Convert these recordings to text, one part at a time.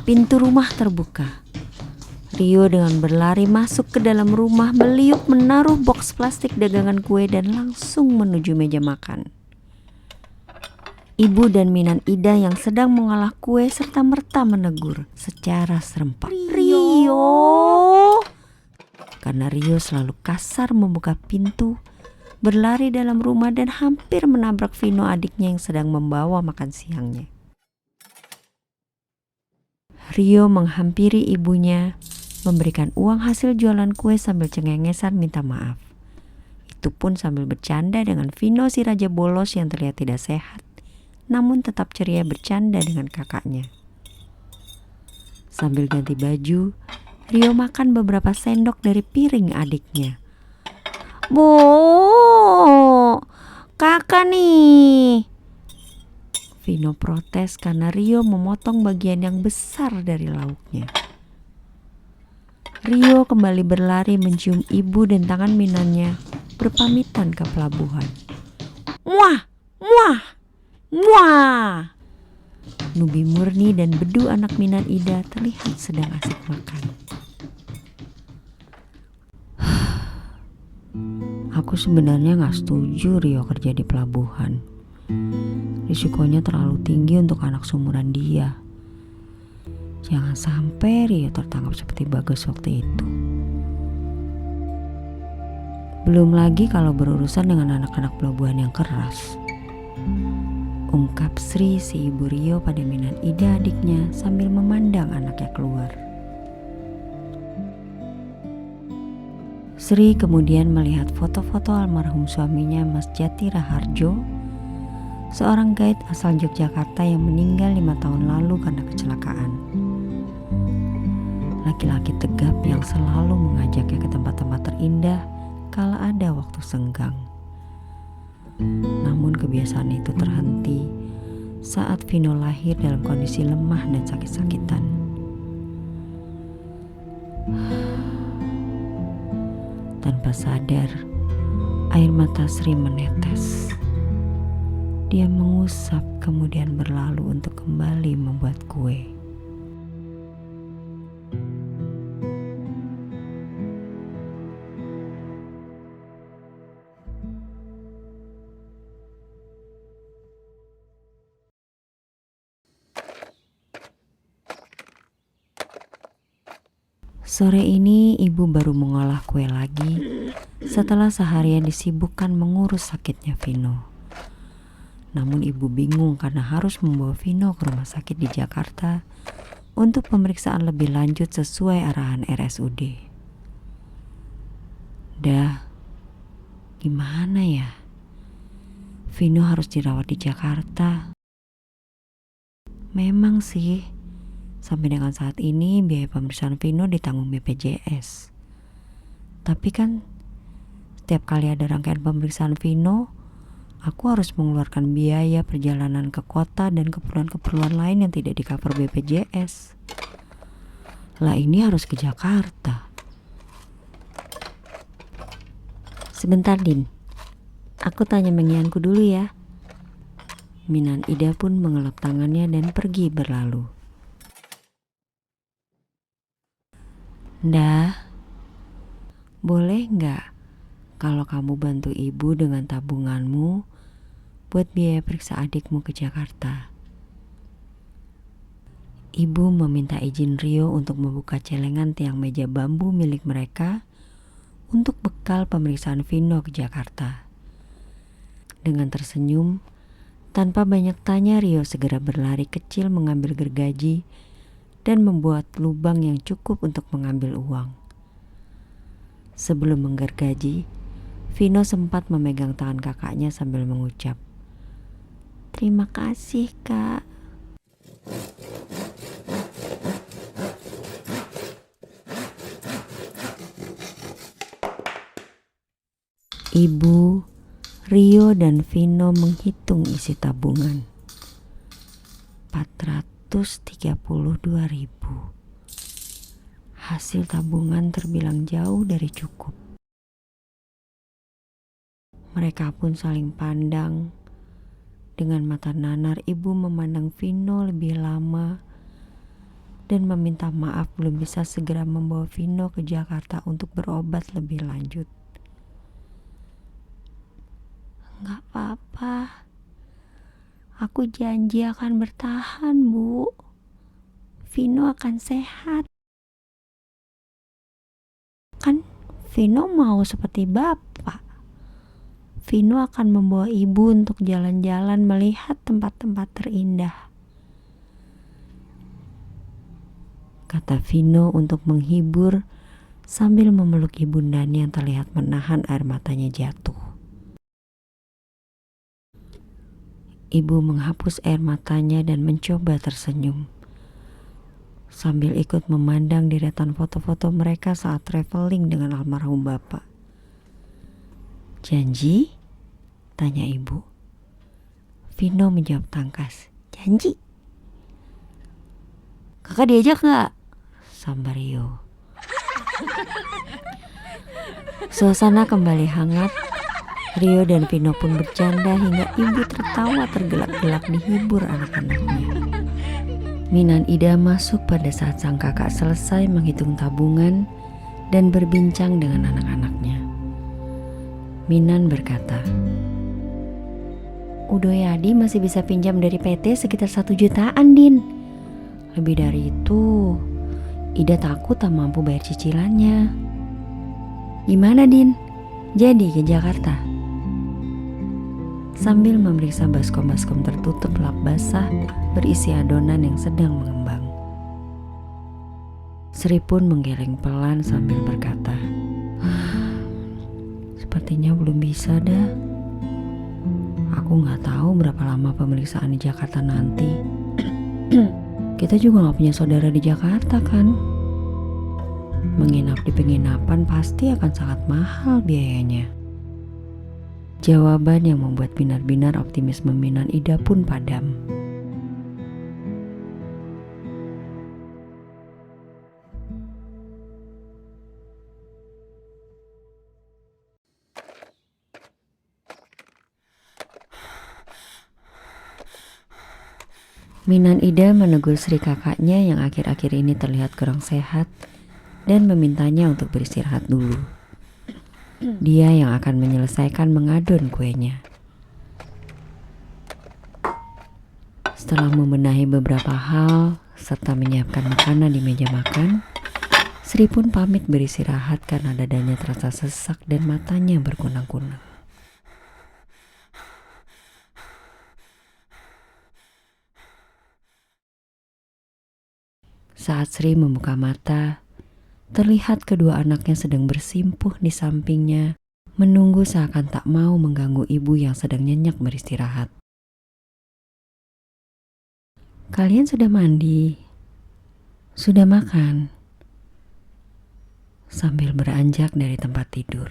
Pintu rumah terbuka. Rio dengan berlari masuk ke dalam rumah, meliuk menaruh boks plastik dagangan kue dan langsung menuju meja makan. Ibu dan Minan Ida yang sedang mengolah kue serta merta menegur secara serempak. Rio! Karena Rio selalu kasar membuka pintu, berlari dalam rumah dan hampir menabrak Vino adiknya yang sedang membawa makan siangnya. Rio menghampiri ibunya, memberikan uang hasil jualan kue sambil cengengesan minta maaf. Itu pun sambil bercanda dengan Vino si raja bolos yang terlihat tidak sehat, namun tetap ceria bercanda dengan kakaknya. Sambil ganti baju, Rio makan beberapa sendok dari piring adiknya. "Bu, kakak nih!" Vino protes karena Rio memotong bagian yang besar dari lauknya. Rio kembali berlari mencium ibu dan tangan Minannya berpamitan ke pelabuhan. "Muah! Muah! Muah!" Nubi Murni dan Bedu anak Minan Ida terlihat sedang asik makan. Aku sebenarnya gak setuju Rio kerja di pelabuhan. Risikonya terlalu tinggi untuk anak seumuran dia. Jangan sampai Rio tertangkap seperti Bagas waktu itu. Belum lagi kalau berurusan dengan anak-anak pelabuhan yang keras. Ungkap Sri si ibu Rio pada Minan Ida adiknya sambil memandang anaknya keluar. Sri kemudian melihat foto-foto almarhum suaminya Mas Jati Raharjo, seorang guide asal Yogyakarta yang meninggal 5 tahun lalu karena kecelakaan. Laki-laki tegap yang selalu mengajaknya ke tempat-tempat terindah kala ada waktu senggang. Namun kebiasaan itu terhenti saat Vino lahir dalam kondisi lemah dan sakit-sakitan. Tanpa sadar, air mata Sri menetes. Dia mengusap kemudian berlalu untuk kembali membuat kue. Sore ini ibu baru mengolah kue lagi setelah seharian disibukkan mengurus sakitnya Vino. Namun ibu bingung karena harus membawa Vino ke rumah sakit di Jakarta untuk pemeriksaan lebih lanjut sesuai arahan RSUD. Gimana ya? Vino harus dirawat di Jakarta. Memang sih, sampai dengan saat ini biaya pemeriksaan Vino ditanggung BPJS. Tapi kan setiap kali ada rangkaian pemeriksaan Vino, aku harus mengeluarkan biaya perjalanan ke kota dan keperluan-keperluan lain yang tidak di-cover BPJS. Lah ini harus ke Jakarta. Sebentar Din, aku tanya mengianku dulu ya. Minan Ida pun mengelap tangannya dan pergi berlalu. "Dah, boleh nggak kalau kamu bantu ibu dengan tabunganmu buat biaya periksa adikmu ke Jakarta?" Ibu meminta izin Rio untuk membuka celengan tiang meja bambu milik mereka untuk bekal pemeriksaan Vino ke Jakarta. Dengan tersenyum, tanpa banyak tanya Rio segera berlari kecil mengambil gergaji dan membuat lubang yang cukup untuk mengambil uang. Sebelum menggergaji, Vino sempat memegang tangan kakaknya sambil mengucap, "Terima kasih, Kak." Ibu, Rio dan Vino menghitung isi tabungan. 432.000. Hasil tabungan terbilang jauh dari cukup. Mereka pun saling pandang. Dengan mata nanar ibu memandang Vino lebih lama dan meminta maaf belum bisa segera membawa Vino ke Jakarta untuk berobat lebih lanjut. Nggak apa-apa. Aku janji akan bertahan, Bu. Vino akan sehat. Kan Vino mau seperti Bapak. Vino akan membawa ibu untuk jalan-jalan melihat tempat-tempat terindah. Kata Vino untuk menghibur sambil memeluk ibundanya yang terlihat menahan air matanya jatuh. Ibu menghapus air matanya dan mencoba tersenyum. Sambil ikut memandang deretan foto-foto mereka saat traveling dengan almarhum bapak. Janji? Tanya ibu. Vino menjawab tangkas. Janji. Kakak diajak gak? Sambar Rio. Suasana kembali hangat. Rio dan Vino pun bercanda hingga ibu tertawa tergelak-gelak dihibur anak-anaknya. Minan Ida masuk pada saat sang kakak selesai menghitung tabungan dan berbincang dengan anak-anaknya. Minan berkata, Udoyadi masih bisa pinjam dari PT sekitar 1 jutaan, Din. Lebih dari itu, Ida takut tak mampu bayar cicilannya. Gimana, Din? Jadi ke Jakarta? Sambil memeriksa baskom-baskom tertutup lap basah berisi adonan yang sedang mengembang. Sri pun menggeleng pelan sambil berkata, sepertinya belum bisa dah. Aku gak tahu berapa lama pemeriksaan di Jakarta nanti. Kita juga gak punya saudara di Jakarta kan. Menginap di penginapan pasti akan sangat mahal biayanya. Jawaban yang membuat binar-binar optimisme Minan Ida pun padam. Minan Ida menegur Sri kakaknya yang akhir-akhir ini terlihat kurang sehat dan memintanya untuk beristirahat dulu. Dia yang akan menyelesaikan mengadon kuenya. Setelah membenahi beberapa hal serta menyiapkan makanan di meja makan, Sri pun pamit beristirahat karena dadanya terasa sesak dan matanya berkunang-kunang. Saat Sri membuka mata, terlihat kedua anaknya sedang bersimpuh di sampingnya, menunggu seakan tak mau mengganggu ibu yang sedang nyenyak beristirahat. Kalian sudah mandi? Sudah makan? Sambil beranjak dari tempat tidur.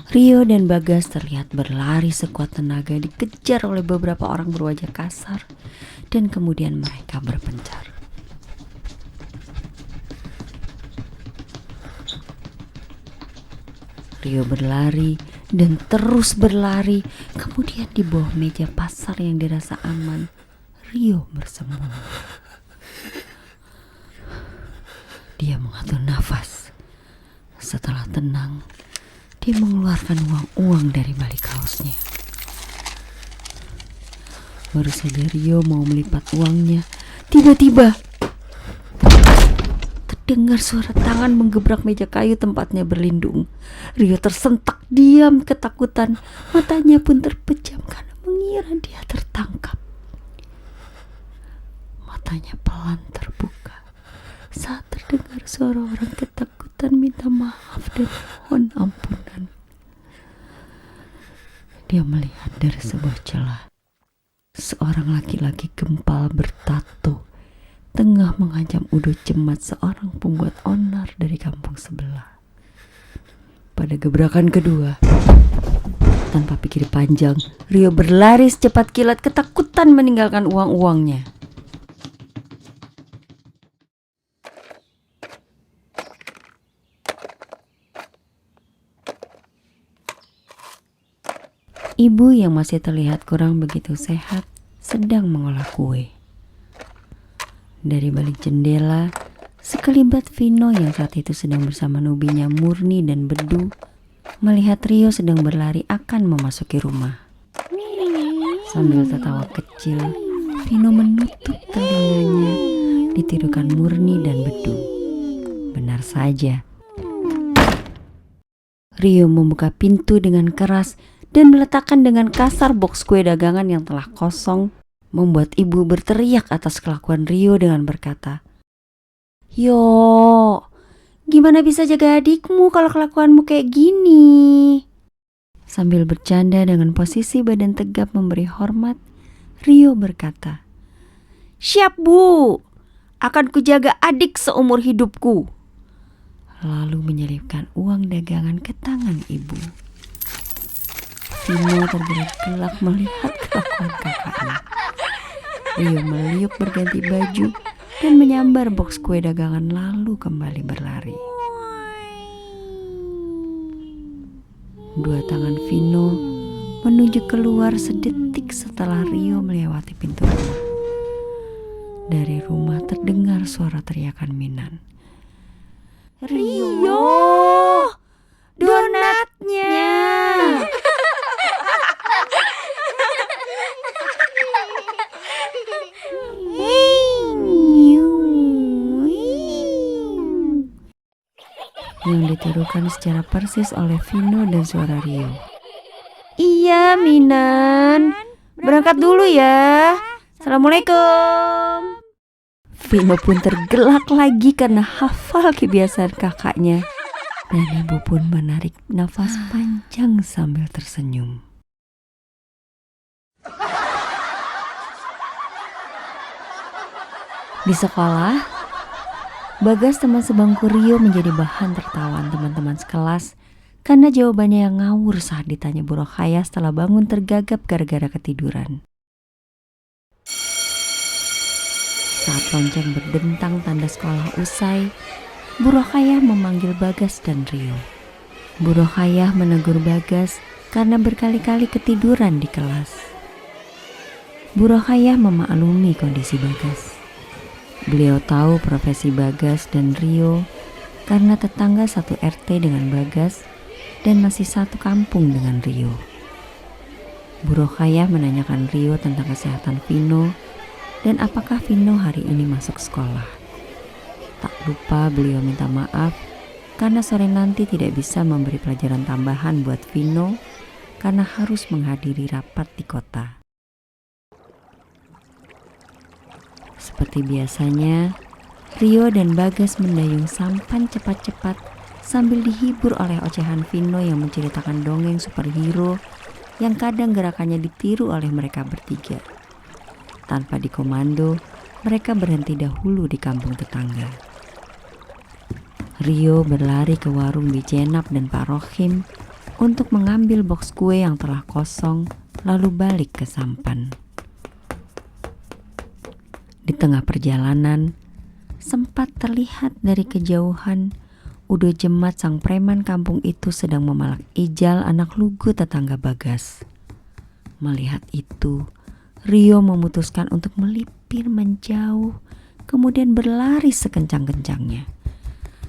Rio dan Bagas terlihat berlari sekuat tenaga dikejar oleh beberapa orang berwajah kasar dan kemudian mereka berpencar. Rio berlari dan terus berlari, kemudian di bawah meja pasar yang dirasa aman, Rio bersembunyi. Dia mengatur nafas. Setelah tenang, dia mengeluarkan uang-uang dari balik kaosnya. Baru saja Rio mau melipat uangnya, tiba-tiba terdengar suara tangan menggebrak meja kayu tempatnya berlindung. Rio tersentak diam ketakutan, matanya pun terpejam karena mengira dia tertangkap. Matanya pelan terbuka saat terdengar suara orang ketakutan minta maaf dan mohon ampunan. Dia melihat dari sebuah celah seorang laki-laki gempal bertato tengah mengancam Udo Cemat, seorang pembuat onar dari kampung sebelah. Pada gebrakan kedua, tanpa pikir panjang, Rio berlari secepat kilat, ketakutan meninggalkan uang-uangnya. Ibu yang masih terlihat kurang begitu sehat sedang mengolah kue. Dari balik jendela, sekelibat Vino yang saat itu sedang bersama nubinya Murni dan Bedu melihat Rio sedang berlari akan memasuki rumah. Sambil tertawa kecil, Vino menutup telinganya ditirukan Murni dan Bedu. Benar saja, Rio membuka pintu dengan keras dan meletakkan dengan kasar box kue dagangan yang telah kosong, membuat ibu berteriak atas kelakuan Rio dengan berkata, "Yo, gimana bisa jaga adikmu kalau kelakuanmu kayak gini?" Sambil bercanda dengan posisi badan tegap memberi hormat, Rio berkata, "Siap Bu, akan kujaga adik seumur hidupku." Lalu menyelipkan uang dagangan ke tangan ibu. Vino tergerak-gelak melihat kelakuan kakaknya. Rio meliuk berganti baju dan menyambar box kue dagangan lalu kembali berlari. Dua tangan Vino menuju keluar sedetik setelah Rio melewati pintu rumah. Dari rumah terdengar suara teriakan Minan. "Rio, donatnya!" Yang ditirukan secara persis oleh Vino dan suara Rio. "Iya, Minan. Berangkat dulu ya. Assalamualaikum." Vino pun tergelak lagi karena hafal kebiasaan kakaknya. Dan ibu pun menarik nafas panjang sambil tersenyum. Di sekolah, Bagas, teman sebangku Rio, menjadi bahan tertawaan teman-teman sekelas karena jawabannya yang ngawur saat ditanya Bu Rokhaya setelah bangun tergagap gara-gara ketiduran. Saat lonceng berdentang tanda sekolah usai, Bu Rokhaya memanggil Bagas dan Rio. Bu Rokhaya menegur Bagas karena berkali-kali ketiduran di kelas. Bu Rokhaya memaklumi kondisi Bagas. Beliau tahu profesi Bagas dan Rio karena tetangga satu RT dengan Bagas dan masih satu kampung dengan Rio. Bu Rokhaya menanyakan Rio tentang kesehatan Vino dan apakah Vino hari ini masuk sekolah. Tak lupa beliau minta maaf karena sore nanti tidak bisa memberi pelajaran tambahan buat Vino karena harus menghadiri rapat di kota. Seperti biasanya, Rio dan Bagas mendayung sampan cepat-cepat sambil dihibur oleh ocehan Vino yang menceritakan dongeng superhero yang kadang gerakannya ditiru oleh mereka bertiga. Tanpa dikomando, mereka berhenti dahulu di kampung tetangga. Rio berlari ke warung Bijenap dan Pak Rohim untuk mengambil box kue yang telah kosong, lalu balik ke sampan. Di tengah perjalanan, sempat terlihat dari kejauhan Udo Cemat, sang preman kampung itu, sedang memalak ijal anak lugu tetangga Bagas. Melihat itu, Rio memutuskan untuk melipir menjauh, kemudian berlari sekencang-kencangnya.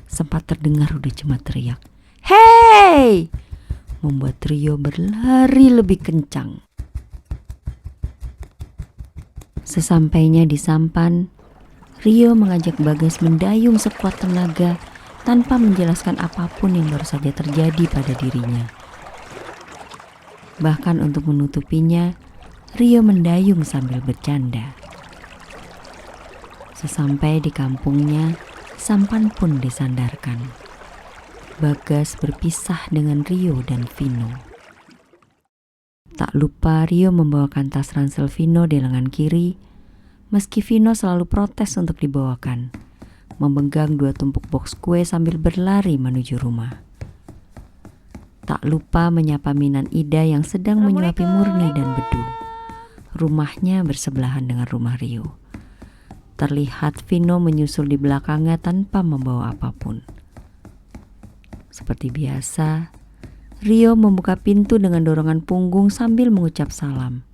Sempat terdengar Udo Cemat teriak, "Hei!" membuat Rio berlari lebih kencang. Sesampainya di sampan, Rio mengajak Bagas mendayung sekuat tenaga tanpa menjelaskan apapun yang baru saja terjadi pada dirinya. Bahkan untuk menutupinya, Rio mendayung sambil bercanda. Sesampai di kampungnya, sampan pun disandarkan. Bagas berpisah dengan Rio dan Vino. Tak lupa Rio membawakan tas ransel Vino di lengan kiri, Meski Vino selalu protes untuk dibawakan, memegang 2 tumpuk box kue sambil berlari menuju rumah. Tak lupa menyapa Minan Ida yang sedang menyuapi Murni dan Bedu. Rumahnya bersebelahan dengan rumah Rio. Terlihat Vino menyusul di belakangnya tanpa membawa apapun. Seperti biasa, Rio membuka pintu dengan dorongan punggung sambil mengucap salam.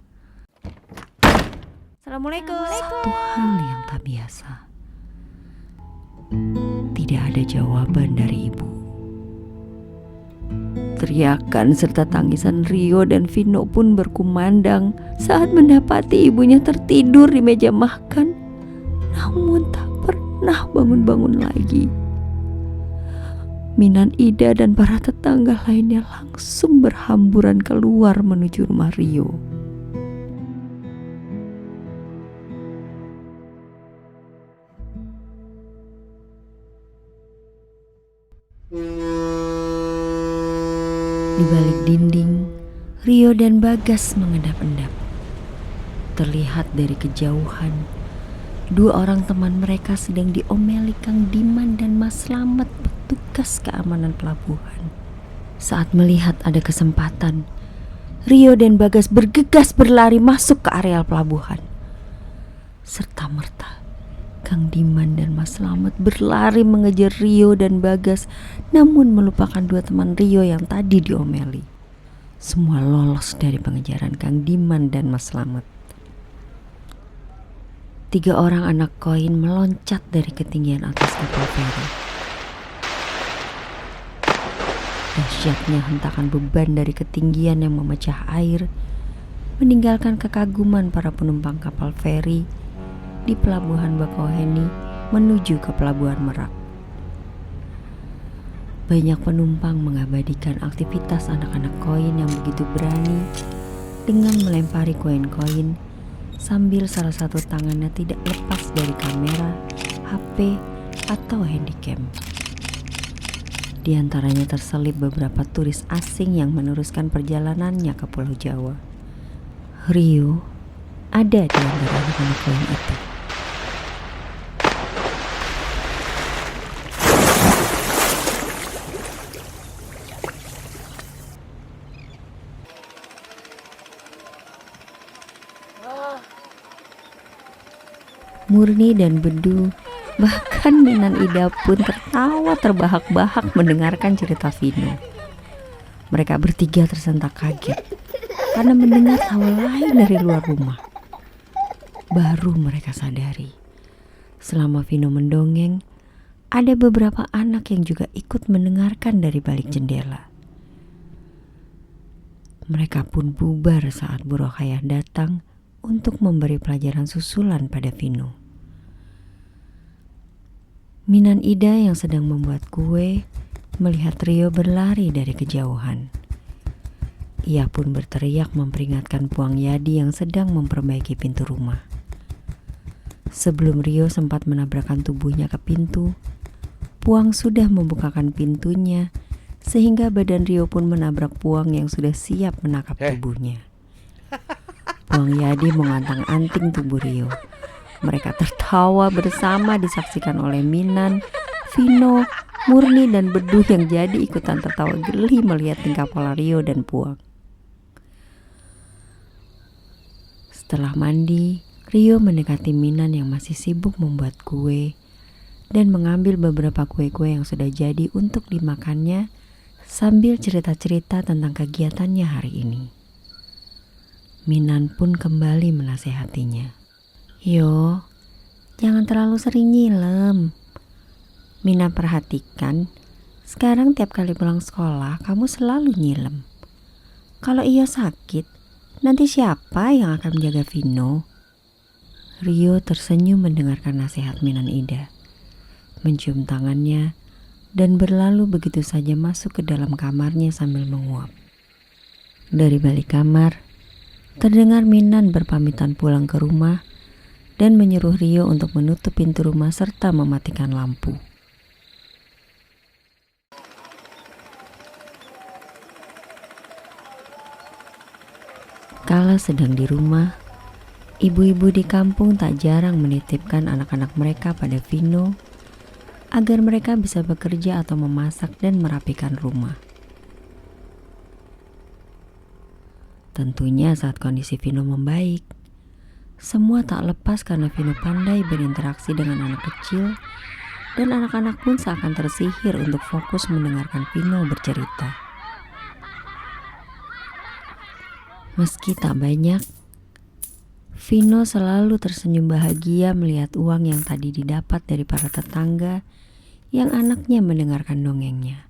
Assalamualaikum. Satu hal yang tak biasa. Tidak ada jawaban dari ibu. Teriakan serta tangisan Rio dan Vino pun berkumandang saat mendapati ibunya tertidur di meja makan, namun tak pernah bangun-bangun lagi. Minan Ida dan para tetangga lainnya langsung berhamburan keluar menuju rumah Rio. Di balik dinding, Rio dan Bagas mengendap-endap. Terlihat dari kejauhan, 2 orang teman mereka sedang diomeli Kang Diman dan Mas Slamet, petugas keamanan pelabuhan. Saat melihat ada kesempatan, Rio dan Bagas bergegas berlari masuk ke areal pelabuhan. Serta-merta, Kang Diman dan Mas Slamet berlari mengejar Rio dan Bagas, namun melupakan 2 teman Rio yang tadi diomeli. Semua lolos dari pengejaran Kang Diman dan Mas Slamet. 3 orang anak koin meloncat dari ketinggian atas kapal feri. Dahsyatnya hentakan beban dari ketinggian yang memecah air meninggalkan kekaguman para penumpang kapal feri di pelabuhan Bakauheni menuju ke pelabuhan Merak. Banyak penumpang mengabadikan aktivitas anak-anak koin yang begitu berani dengan melempari koin-koin sambil salah satu tangannya tidak lepas dari kamera, HP, atau handycam. Di antaranya terselip beberapa turis asing yang meneruskan perjalanannya ke Pulau Jawa. Rio ada di antara anak-anak koin itu. Murni dan Bedu, bahkan Minan Ida pun tertawa terbahak-bahak mendengarkan cerita Vino. Mereka bertiga tersentak kaget karena mendengar tawa lain dari luar rumah. Baru mereka sadari, selama Vino mendongeng, ada beberapa anak yang juga ikut mendengarkan dari balik jendela. Mereka pun bubar saat Bu Rokhayah datang untuk memberi pelajaran susulan pada Vino. Minan Ida yang sedang membuat kue melihat Rio berlari dari kejauhan. Ia pun berteriak memperingatkan Puang Yadi yang sedang memperbaiki pintu rumah. Sebelum Rio sempat menabrakkan tubuhnya ke pintu, Puang sudah membukakan pintunya sehingga badan Rio pun menabrak Puang yang sudah siap menangkap tubuhnya. Puang Yadi mengantang-anting tubuh Rio. Mereka tertawa bersama disaksikan oleh Minan, Vino, Murni dan Bedu yang jadi ikutan tertawa geli melihat tingkah pola Rio dan Puang. Setelah mandi, Rio mendekati Minan yang masih sibuk membuat kue dan mengambil beberapa kue-kue yang sudah jadi untuk dimakannya sambil cerita-cerita tentang kegiatannya hari ini. Minan pun kembali menasehatinya. Yo, jangan terlalu sering nyilem. Minan perhatikan, sekarang tiap kali pulang sekolah kamu selalu nyilem. Kalau Iyo sakit, nanti siapa yang akan menjaga Vino? Rio tersenyum mendengarkan nasihat Minan Ida, mencium tangannya dan berlalu begitu saja masuk ke dalam kamarnya sambil menguap. Dari balik kamar, terdengar Minan berpamitan pulang ke rumah dan menyuruh Rio untuk menutup pintu rumah serta mematikan lampu. Kala sedang di rumah, Ibu-ibu di kampung tak jarang menitipkan anak-anak mereka pada Vino agar mereka bisa bekerja atau memasak dan merapikan rumah. Tentunya saat kondisi Vino membaik, semua tak lepas karena Vino pandai berinteraksi dengan anak kecil dan anak-anak pun seakan tersihir untuk fokus mendengarkan Vino bercerita. Meski tak banyak, Vino selalu tersenyum bahagia melihat uang yang tadi didapat dari para tetangga yang anaknya mendengarkan dongengnya.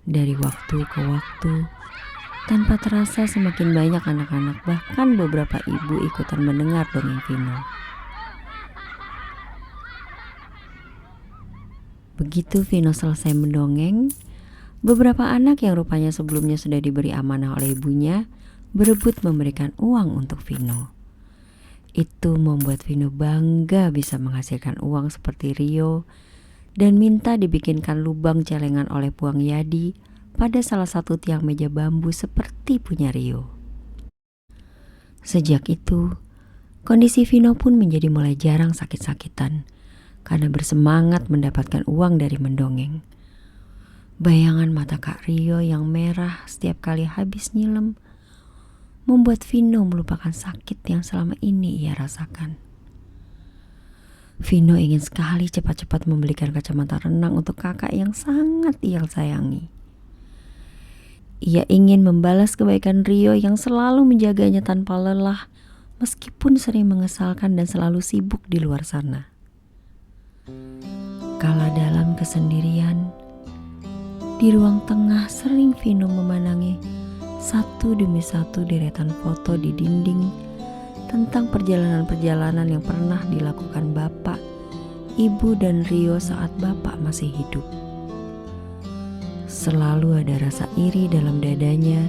Dari waktu ke waktu, tanpa terasa semakin banyak anak-anak, bahkan beberapa ibu ikutan mendengar dongeng Vino. Begitu Vino selesai mendongeng, beberapa anak yang rupanya sebelumnya sudah diberi amanah oleh ibunya berebut memberikan uang untuk Vino. Itu membuat Vino bangga bisa menghasilkan uang seperti Rio dan minta dibikinkan lubang celengan oleh Puang Yadi pada salah satu tiang meja bambu seperti punya Rio. Sejak itu, kondisi Vino pun menjadi mulai jarang sakit-sakitan karena bersemangat mendapatkan uang dari mendongeng. Bayangan mata Kak Rio yang merah setiap kali habis nyilem membuat Vino melupakan sakit yang selama ini ia rasakan. Vino ingin sekali cepat-cepat membelikan kacamata renang untuk kakak yang sangat ia sayangi. Ia ingin membalas kebaikan Rio yang selalu menjaganya tanpa lelah meskipun sering mengesalkan dan selalu sibuk di luar sana. Kala dalam kesendirian, di ruang tengah sering Vino memandangi satu demi satu deretan foto di dinding tentang perjalanan-perjalanan yang pernah dilakukan bapak, ibu dan Rio saat bapak masih hidup. Selalu ada rasa iri dalam dadanya,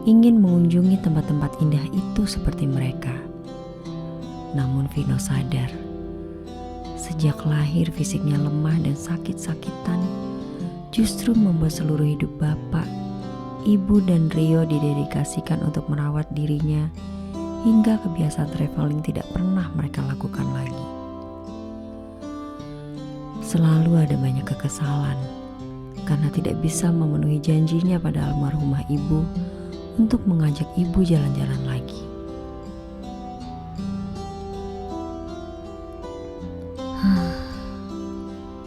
ingin mengunjungi tempat-tempat indah itu seperti mereka. Namun Vino sadar, sejak lahir fisiknya lemah dan sakit-sakitan, justru membuat seluruh hidup bapak, ibu dan Rio didedikasikan untuk merawat dirinya hingga kebiasaan traveling tidak pernah mereka lakukan lagi. Selalu ada banyak kekesalan karena tidak bisa memenuhi janjinya pada almarhumah ibu untuk mengajak ibu jalan-jalan lagi.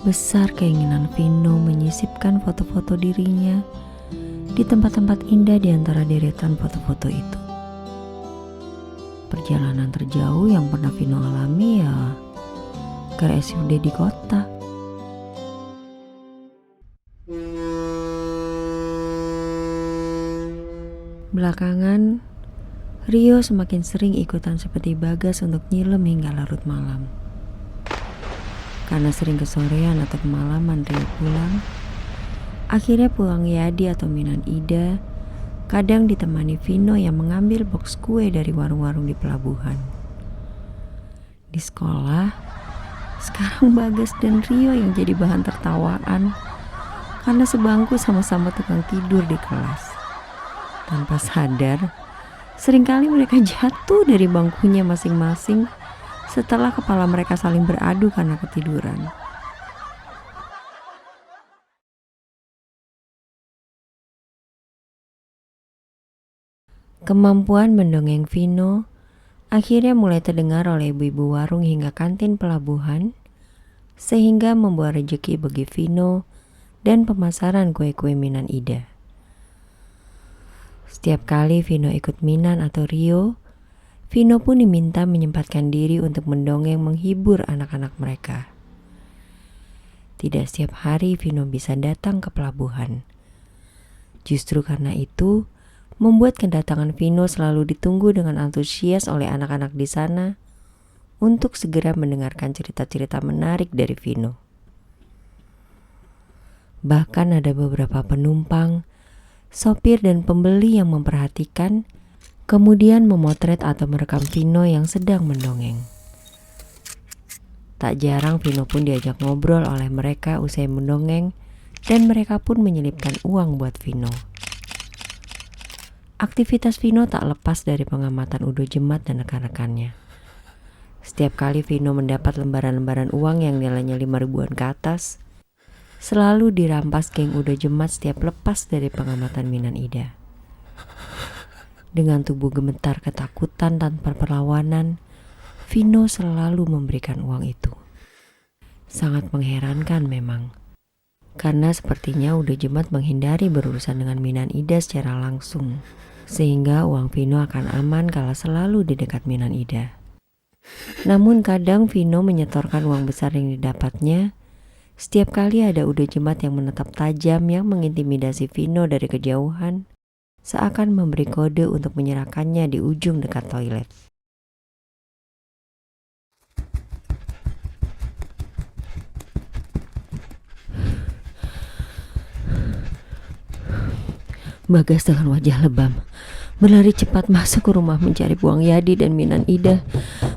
Besar keinginan Vino menyisipkan foto-foto dirinya di tempat-tempat indah di antara deretan foto-foto itu. Perjalanan terjauh yang pernah Vino alami ya ke RSUD di kota. Belakangan, Rio semakin sering ikutan seperti Bagas untuk nyilem hingga larut malam. Karena sering kesorean atau kemalaman Rio pulang, akhirnya Puang Yadi atau Minan Ida kadang ditemani Vino yang mengambil box kue dari warung-warung di pelabuhan. Di sekolah, sekarang Bagas dan Rio yang jadi bahan tertawaan karena sebangku sama-sama tukang tidur di kelas. Tanpa sadar, seringkali mereka jatuh dari bangkunya masing-masing setelah kepala mereka saling beradu karena ketiduran. Kemampuan mendongeng Vino akhirnya mulai terdengar oleh ibu-ibu warung hingga kantin pelabuhan, sehingga membawa rezeki bagi Vino dan pemasaran kue-kue Minan Ida. Setiap kali Vino ikut Minan atau Rio, Vino pun diminta menyempatkan diri untuk mendongeng menghibur anak-anak mereka. Tidak setiap hari Vino bisa datang ke pelabuhan. Justru karena itu, membuat kedatangan Vino selalu ditunggu dengan antusias oleh anak-anak di sana untuk segera mendengarkan cerita-cerita menarik dari Vino. Bahkan ada beberapa penumpang, sopir dan pembeli yang memperhatikan, kemudian memotret atau merekam Vino yang sedang mendongeng. Tak jarang Vino pun diajak ngobrol oleh mereka usai mendongeng dan mereka pun menyelipkan uang buat Vino. Aktivitas Vino tak lepas dari pengamatan Udo Jemat dan rekan-rekannya. Setiap kali Vino mendapat lembaran-lembaran uang yang nilainya 5 ribuan ke atas, selalu dirampas geng Udo Jemat setiap lepas dari pengamatan Minan Ida. Dengan tubuh gemetar ketakutan tanpa perlawanan, Vino selalu memberikan uang itu. Sangat mengherankan memang, karena sepertinya Udo Jemat menghindari berurusan dengan Minan Ida secara langsung, sehingga uang Vino akan aman kalau selalu di dekat Minan Ida. Namun kadang Vino menyetorkan uang besar yang didapatnya. Setiap kali ada Udo Jemat yang menatap tajam yang mengintimidasi Vino dari kejauhan, seakan memberi kode untuk menyerahkannya di ujung dekat toilet. Bagas dengan wajah lebam berlari cepat masuk ke rumah mencari Buang Yadi dan Minan Ida,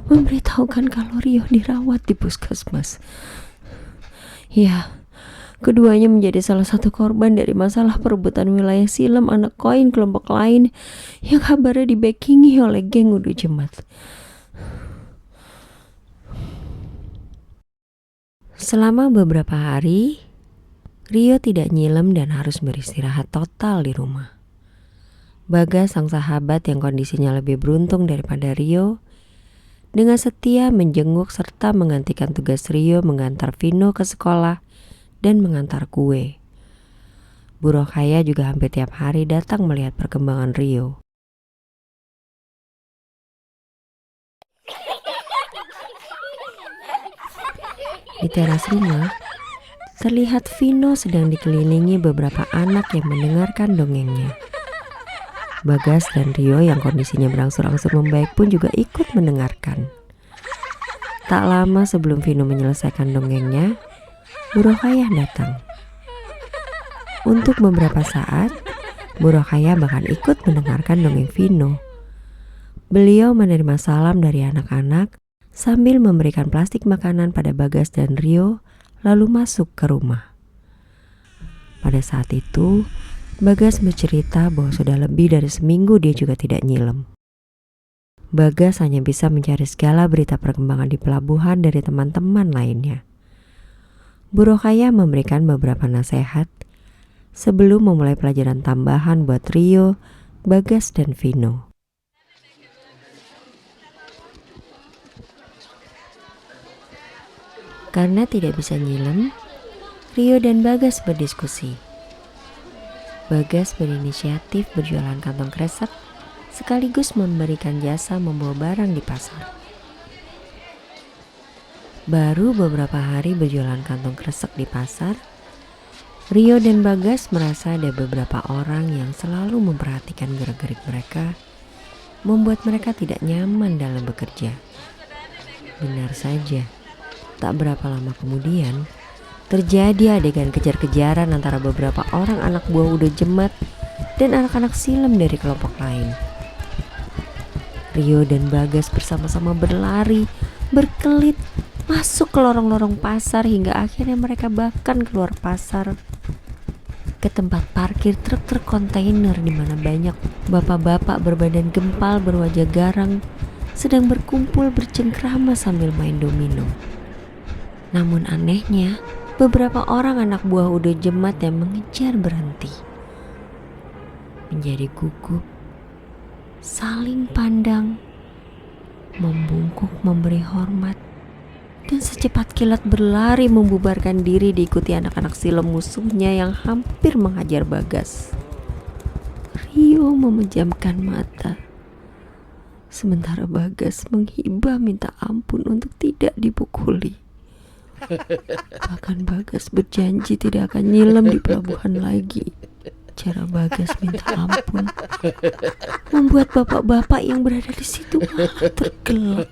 memberitahukan kalau Rio dirawat di puskesmas. Ya, keduanya menjadi salah satu korban dari masalah perebutan wilayah silam anak koin kelompok lain yang kabarnya dibackingi oleh geng Udo Jemat. Selama beberapa hari, Rio tidak nyilem dan harus beristirahat total di rumah. Bagas, sang sahabat yang kondisinya lebih beruntung daripada Rio, dengan setia menjenguk serta menggantikan tugas Rio mengantar Vino ke sekolah dan mengantar kue. Bu Rokhaya juga hampir tiap hari datang melihat perkembangan Rio. Di teras rumah, terlihat Vino sedang dikelilingi beberapa anak yang mendengarkan dongengnya. Bagas dan Rio yang kondisinya berangsur-angsur membaik pun juga ikut mendengarkan. Tak lama sebelum Vino menyelesaikan dongengnya, Bu Rokhaya datang. Untuk beberapa saat, Bu Rokhaya bahkan ikut mendengarkan dongeng Vino. Beliau menerima salam dari anak-anak sambil memberikan plastik makanan pada Bagas dan Rio, lalu masuk ke rumah. Pada saat itu, Bagas bercerita bahwa sudah lebih dari seminggu dia juga tidak nyilem. Bagas hanya bisa mencari segala berita perkembangan di pelabuhan dari teman-teman lainnya. Bu Rokhaya memberikan beberapa nasihat sebelum memulai pelajaran tambahan buat Rio, Bagas, dan Vino. Karena tidak bisa nyilem, Rio dan Bagas berdiskusi. Bagas berinisiatif berjualan kantong kresek sekaligus memberikan jasa membawa barang di pasar. Baru beberapa hari berjualan kantong kresek di pasar, Rio dan Bagas merasa ada beberapa orang yang selalu memperhatikan gerak-gerik mereka, membuat mereka tidak nyaman dalam bekerja. Benar saja, tak berapa lama kemudian, terjadi adegan kejar-kejaran antara beberapa orang anak buah Udo Jemat dan anak-anak silam dari kelompok lain. Rio dan Bagas bersama-sama berlari, berkelit, masuk ke lorong-lorong pasar hingga akhirnya mereka bahkan keluar pasar ke tempat parkir truk-truk kontainer di mana banyak bapak-bapak berbadan gempal berwajah garang sedang berkumpul bercengkrama sambil main domino. Namun anehnya, beberapa orang anak buah Udo Jemat yang mengejar berhenti. Menjadi gugup, saling pandang, membungkuk memberi hormat, dan secepat kilat berlari membubarkan diri diikuti anak-anak silam musuhnya yang hampir menghajar Bagas. Rio memejamkan mata, sementara Bagas menghibah minta ampun untuk tidak dipukuli. Bahkan Bagas berjanji tidak akan nyilam di pelabuhan lagi. Cara Bagas minta ampun membuat bapak-bapak yang berada di situ malah tergelak.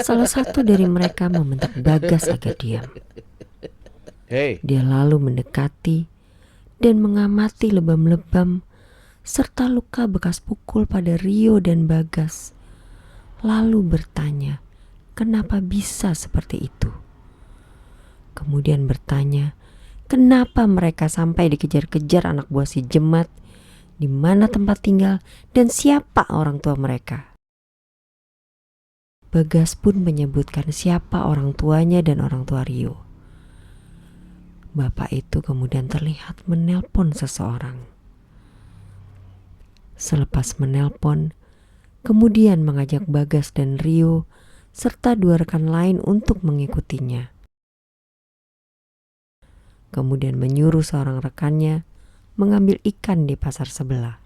Salah satu dari mereka membentak Bagas agar diam. Dia lalu mendekati dan mengamati lebam-lebam serta luka bekas pukul pada Rio dan Bagas. Lalu bertanya, kenapa bisa seperti itu? Kemudian bertanya, kenapa mereka sampai dikejar-kejar anak buah si Jemat di mana tempat tinggal, dan siapa orang tua mereka. Bagas pun menyebutkan siapa orang tuanya dan orang tua Rio. Bapak itu kemudian terlihat menelpon seseorang. Selepas menelpon, kemudian mengajak Bagas dan Rio serta 2 rekan lain untuk mengikutinya. Kemudian menyuruh seorang rekannya mengambil ikan di pasar sebelah.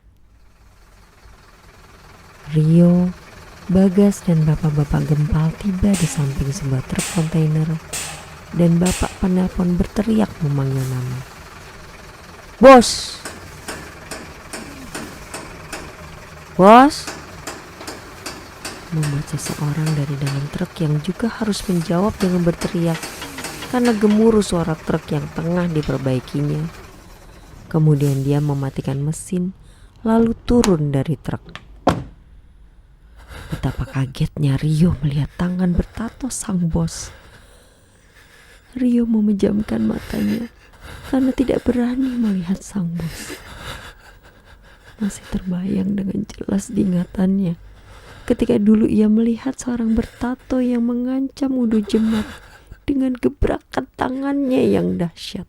Rio, Bagas dan bapak-bapak gempal tiba di samping sebuah truk kontainer dan bapak penelpon berteriak memanggil nama. "Bos! Bos!" Membaca seorang dari dalam truk yang juga harus menjawab dengan berteriak karena gemuruh suara truk yang tengah diperbaikinya. Kemudian dia mematikan mesin lalu turun dari truk. Betapa kagetnya Rio melihat tangan bertato sang bos. Rio memejamkan matanya karena tidak berani melihat sang bos. Masih terbayang dengan jelas di ingatannya ketika dulu ia melihat seorang bertato yang mengancam Udo Jemat dengan gebrakan tangannya yang dahsyat.